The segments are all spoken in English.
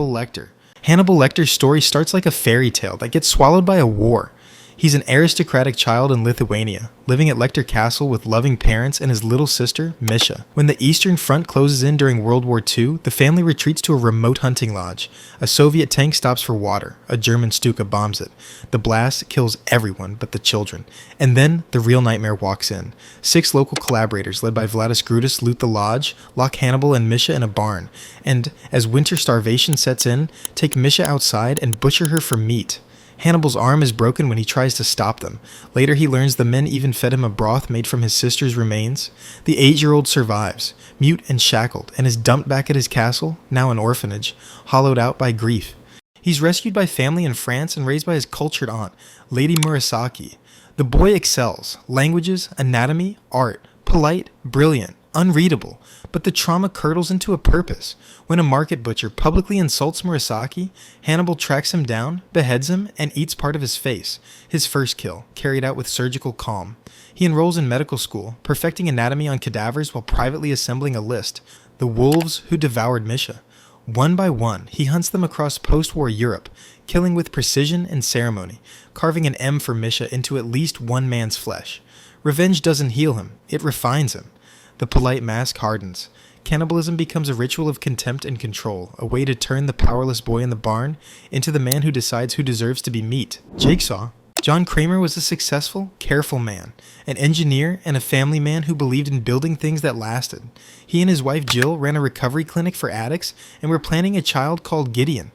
Hannibal Lecter. Hannibal Lecter's story starts like a fairy tale that gets swallowed by a war. He's an aristocratic child in Lithuania, living at Lecter Castle with loving parents and his little sister, Misha. When the Eastern Front closes in during World War II, the family retreats to a remote hunting lodge. A Soviet tank stops for water. A German Stuka bombs it. The blast kills everyone but the children. And then the real nightmare walks in. 6 local collaborators, led by Vladis Grudas, loot the lodge, lock Hannibal and Misha in a barn, and, as winter starvation sets in, take Misha outside and butcher her for meat. Hannibal's arm is broken when he tries to stop them. Later he learns the men even fed him a broth made from his sister's remains. The 8-year-old survives, mute and shackled, and is dumped back at his castle, now an orphanage, hollowed out by grief. He's rescued by family in France and raised by his cultured aunt, Lady Murasaki. The boy excels. Languages, anatomy, art. Polite, brilliant, unreadable. But the trauma curdles into a purpose. When a market butcher publicly insults Murasaki, Hannibal tracks him down, beheads him, and eats part of his face. His first kill, carried out with surgical calm. He enrolls in medical school, perfecting anatomy on cadavers while privately assembling a list. The wolves who devoured Misha. One by one, he hunts them across post-war Europe, killing with precision and ceremony, carving an M for Misha into at least one man's flesh. Revenge doesn't heal him, it refines him. The polite mask hardens. Cannibalism becomes a ritual of contempt and control, a way to turn the powerless boy in the barn into the man who decides who deserves to be meat. Jigsaw. John Kramer was a successful, careful man, an engineer and a family man who believed in building things that lasted. He and his wife Jill ran a recovery clinic for addicts and were planning a child called Gideon.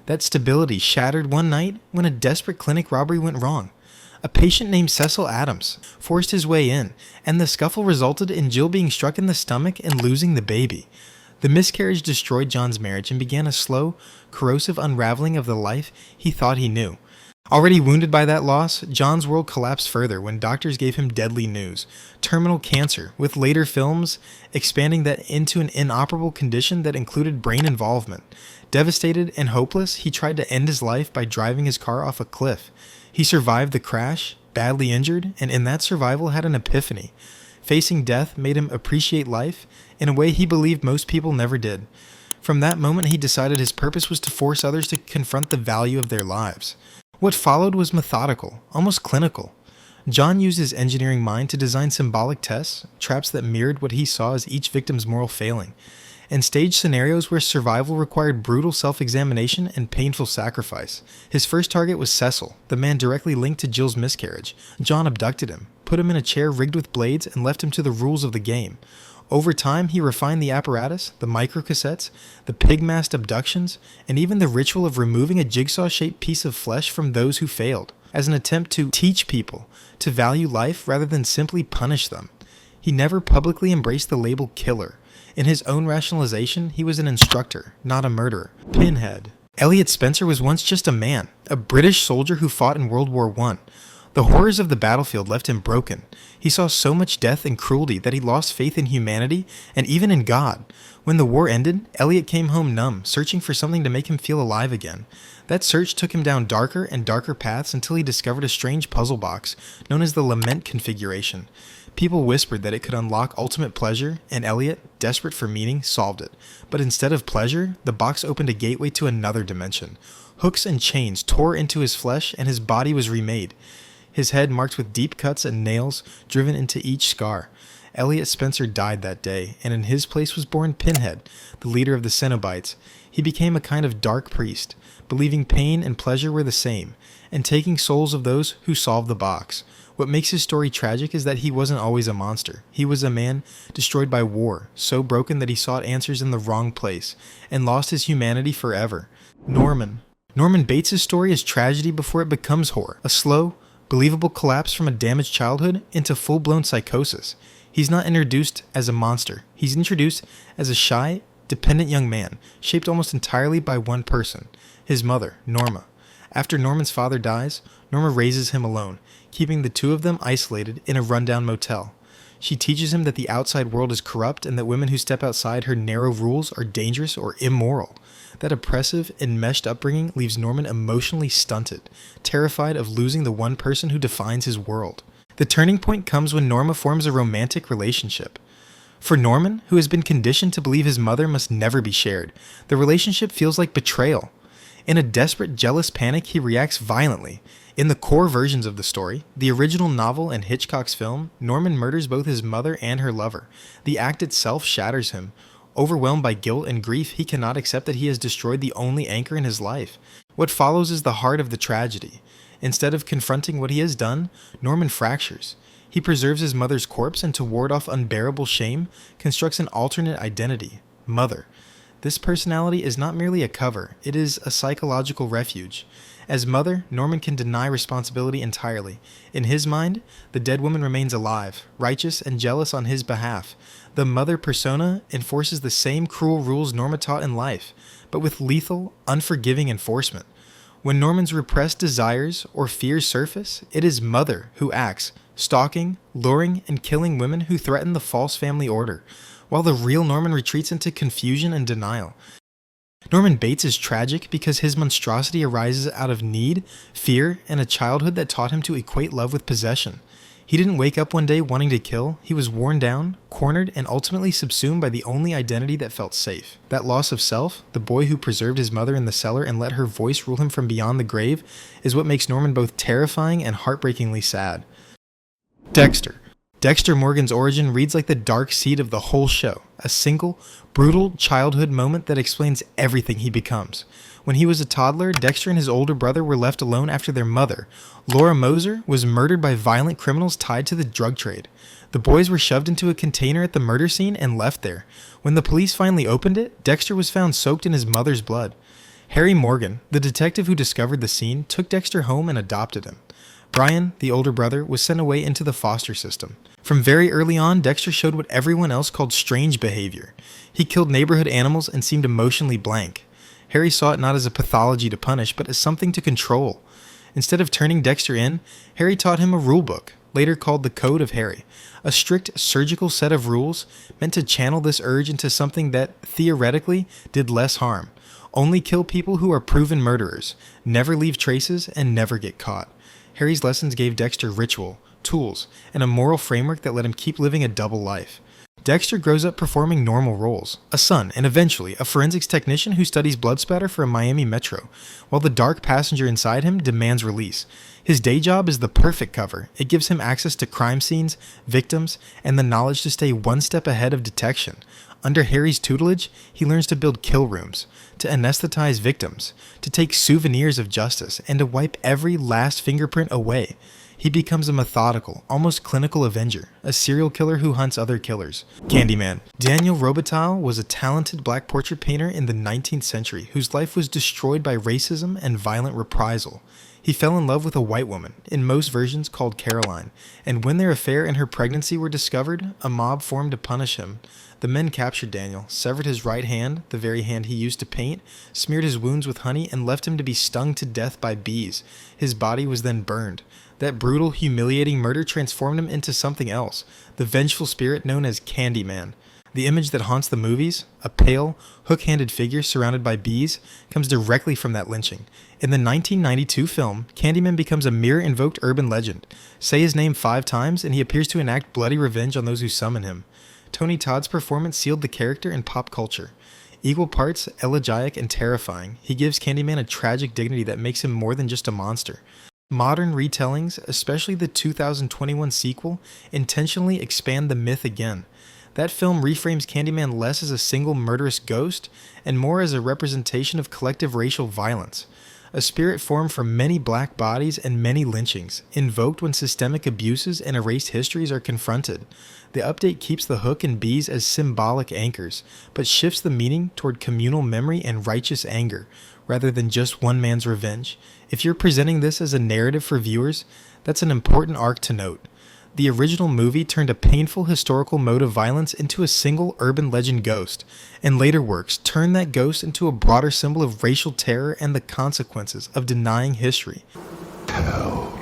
That stability shattered one night when a desperate clinic robbery went wrong. A patient named Cecil Adams forced his way in, and the scuffle resulted in Jill being struck in the stomach and losing the baby. The miscarriage destroyed John's marriage and began a slow, corrosive unraveling of the life he thought he knew. Already wounded by that loss, John's world collapsed further when doctors gave him deadly news: terminal cancer, with later films expanding that into an inoperable condition that included brain involvement. Devastated and hopeless, he tried to end his life by driving his car off a cliff. He survived the crash, badly injured, and in that survival had an epiphany. Facing death made him appreciate life in a way he believed most people never did. From that moment, he decided his purpose was to force others to confront the value of their lives. What followed was methodical, almost clinical. John used his engineering mind to design symbolic tests, traps that mirrored what he saw as each victim's moral failing, and staged scenarios where survival required brutal self-examination and painful sacrifice. His first target was Cecil, the man directly linked to Jill's miscarriage. John abducted him, put him in a chair rigged with blades, and left him to the rules of the game. Over time, he refined the apparatus, the microcassettes, the pig-masked abductions, and even the ritual of removing a jigsaw-shaped piece of flesh from those who failed, as an attempt to teach people to value life rather than simply punish them. He never publicly embraced the label killer. In his own rationalization, he was an instructor, not a murderer. Pinhead. Elliot Spencer was once just a man, a British soldier who fought in World War I. The horrors of the battlefield left him broken. He saw so much death and cruelty that he lost faith in humanity and even in God. When the war ended, Elliot came home numb, searching for something to make him feel alive again. That search took him down darker and darker paths until he discovered a strange puzzle box known as the Lament Configuration. People whispered that it could unlock ultimate pleasure, and Elliot, desperate for meaning, solved it. But instead of pleasure, the box opened a gateway to another dimension. Hooks and chains tore into his flesh, and his body was remade. His head marked with deep cuts and nails driven into each scar. Elliot Spencer died that day, and in his place was born Pinhead, the leader of the Cenobites. He became a kind of dark priest, believing pain and pleasure were the same, and taking souls of those who solved the box. What makes his story tragic is that he wasn't always a monster. He was a man destroyed by war, so broken that he sought answers in the wrong place, and lost his humanity forever. Norman. Norman Bates' story is tragedy before it becomes horror. A slow, believable collapse from a damaged childhood into full-blown psychosis. He's not introduced as a monster. He's introduced as a shy, dependent young man, shaped almost entirely by one person, his mother, Norma. After Norman's father dies, Norma raises him alone, keeping the two of them isolated in a rundown motel. She teaches him that the outside world is corrupt and that women who step outside her narrow rules are dangerous or immoral. That oppressive, enmeshed upbringing leaves Norman emotionally stunted, terrified of losing the one person who defines his world. The turning point comes when Norma forms a romantic relationship. For Norman, who has been conditioned to believe his mother must never be shared, the relationship feels like betrayal. In a desperate, jealous panic, he reacts violently. In the core versions of the story, the original novel and Hitchcock's film, Norman murders both his mother and her lover. The act itself shatters him. Overwhelmed by guilt and grief, he cannot accept that he has destroyed the only anchor in his life. What follows is the heart of the tragedy. Instead of confronting what he has done, Norman fractures. He preserves his mother's corpse and to ward off unbearable shame, constructs an alternate identity, Mother. This personality is not merely a cover, it is a psychological refuge. As Mother, Norman can deny responsibility entirely. In his mind, the dead woman remains alive, righteous and jealous on his behalf. The Mother persona enforces the same cruel rules Norma taught in life, but with lethal, unforgiving enforcement. When Norman's repressed desires or fears surface, it is Mother who acts, stalking, luring, and killing women who threaten the false family order, while the real Norman retreats into confusion and denial. Norman Bates is tragic because his monstrosity arises out of need, fear, and a childhood that taught him to equate love with possession. He didn't wake up one day wanting to kill, he was worn down, cornered, and ultimately subsumed by the only identity that felt safe. That loss of self, the boy who preserved his mother in the cellar and let her voice rule him from beyond the grave, is what makes Norman both terrifying and heartbreakingly sad. Dexter. Dexter Morgan's origin reads like the dark seed of the whole show, a single, brutal childhood moment that explains everything he becomes. When he was a toddler, Dexter and his older brother were left alone after their mother, Laura Moser, was murdered by violent criminals tied to the drug trade. The boys were shoved into a container at the murder scene and left there. When the police finally opened it, Dexter was found soaked in his mother's blood. Harry Morgan, the detective who discovered the scene, took Dexter home and adopted him. Brian, the older brother, was sent away into the foster system. From very early on, Dexter showed what everyone else called strange behavior. He killed neighborhood animals and seemed emotionally blank. Harry saw it not as a pathology to punish, but as something to control. Instead of turning Dexter in, Harry taught him a rulebook, later called the Code of Harry, a strict surgical set of rules meant to channel this urge into something that, theoretically, did less harm. Only kill people who are proven murderers, never leave traces, and never get caught. Harry's lessons gave Dexter ritual, tools, and a moral framework that let him keep living a double life. Dexter grows up performing normal roles, a son and eventually a forensics technician who studies blood spatter for a Miami Metro, while the dark passenger inside him demands release. His day job is the perfect cover. It gives him access to crime scenes, victims, and the knowledge to stay one step ahead of detection. Under Harry's tutelage, he learns to build kill rooms, to anesthetize victims, to take souvenirs of justice, and to wipe every last fingerprint away. He becomes a methodical, almost clinical avenger, a serial killer who hunts other killers. Candyman. Daniel Robitaille was a talented black portrait painter in the 19th century whose life was destroyed by racism and violent reprisal. He fell in love with a white woman, in most versions called Caroline, and when their affair and her pregnancy were discovered, a mob formed to punish him. The men captured Daniel, severed his right hand, the very hand he used to paint, smeared his wounds with honey, and left him to be stung to death by bees. His body was then burned. That brutal, humiliating murder transformed him into something else, the vengeful spirit known as Candyman. The image that haunts the movies, a pale, hook-handed figure surrounded by bees, comes directly from that lynching. In the 1992 film, Candyman becomes a mirror-invoked urban legend. Say his name 5 times, and he appears to enact bloody revenge on those who summon him. Tony Todd's performance sealed the character in pop culture. Equal parts elegiac and terrifying, he gives Candyman a tragic dignity that makes him more than just a monster. Modern retellings, especially the 2021 sequel, intentionally expand the myth again. That film reframes Candyman less as a single murderous ghost and more as a representation of collective racial violence. A spirit formed from many black bodies and many lynchings, invoked when systemic abuses and erased histories are confronted. The update keeps the hook and bees as symbolic anchors, but shifts the meaning toward communal memory and righteous anger, rather than just one man's revenge. If you're presenting this as a narrative for viewers, that's an important arc to note. The original movie turned a painful historical mode of violence into a single urban legend ghost, and later works turned that ghost into a broader symbol of racial terror and the consequences of denying history. Tell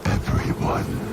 everyone.